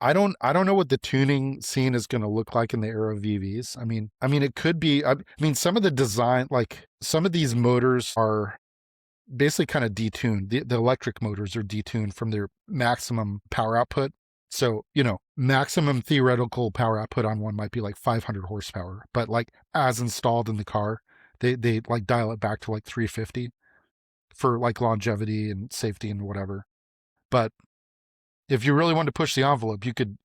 I don't know what the tuning scene is going to look like in the era of EVs. I mean, it could be. I mean, some of the design, like some of these motors, are basically kind of detuned. The electric motors are detuned from their maximum power output. So, maximum theoretical power output on one might be like 500 horsepower, but like as installed in the car, they like dial it back to like 350 for like longevity and safety and whatever. But if you really want to push the envelope, you could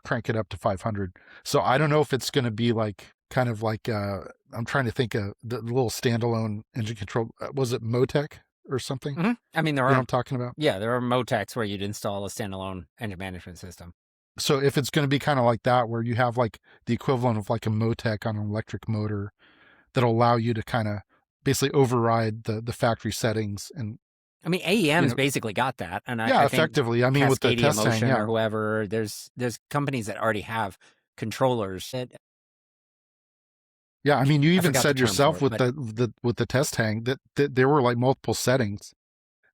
crank it up to 500. So I don't know if it's going to be like kind of like I'm trying to think of the little standalone engine control. Was it Motec or something? I mean, You know what I'm talking about? there are Motecs where you'd install a standalone engine management system. So if it's going to be kind of like that, where you have like the equivalent of like a Motec on an electric motor that'll allow you to kind of basically override the factory settings and I mean, you AEM's know basically got that, and yeah, I think effectively. I mean, with the Cascadia test hang, Motion yeah. or whoever, there's companies that already have controllers. Yeah, I mean, you I even forgot the said term for yourself it, with but the test hang that there were like multiple settings,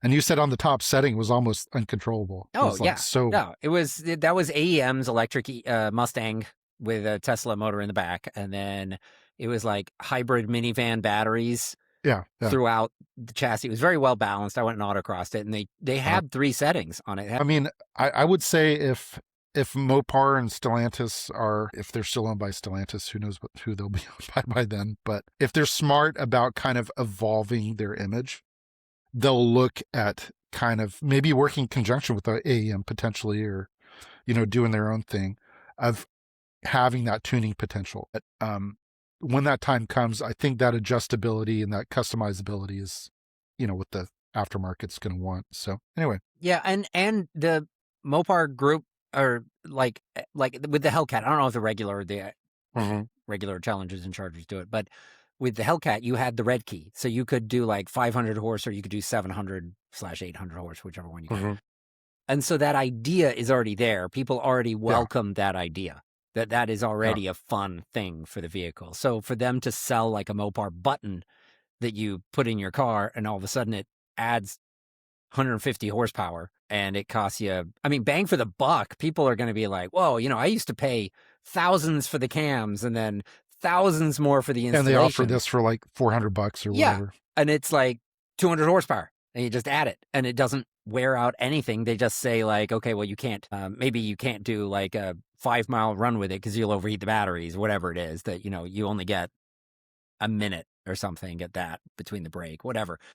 and you said on the top setting was almost uncontrollable. It oh was like yeah, so. no, that was AEM's electric Mustang with a Tesla motor in the back, and then it was like hybrid minivan batteries Yeah, yeah. throughout the chassis. It was very well balanced. I went and autocrossed it, and they Uh, had 3 settings on it. I mean, I would say if Mopar and Stellantis are, if they're still owned by Stellantis, who knows who they'll be owned by then. But if they're smart about kind of evolving their image, they'll look at kind of maybe working in conjunction with the AEM potentially, or doing their own thing of having that tuning potential. But, when that time comes, I think that adjustability and that customizability is, what the aftermarket's going to want. So anyway, Yeah, and the Mopar group are like with the Hellcat. I don't know if the Mhm. regular Challengers and Chargers do it, but with the Hellcat, you had the red key, so you could do like 500 horse, or you could do 700/800 horse, whichever one you got. Mhm. And so that idea is already there. People already Yeah, welcome that idea. That is yeah, already a fun thing for the vehicle. So for them to sell like a Mopar button that you put in your car, and all of a sudden it adds 150 horsepower and it costs you, I mean, bang for the buck, people are going to be like, whoa, I used to pay thousands for the cams and then thousands more for the and they offer installation. this for like $400 or Yeah. whatever. And it's like 200 horsepower and you just add it and it doesn't wear out anything. They just say like, okay, well, you can't, maybe you can't do like a 5-mile run with it because you'll overheat the batteries, whatever it is that, you only get a minute or something at that between the break, whatever.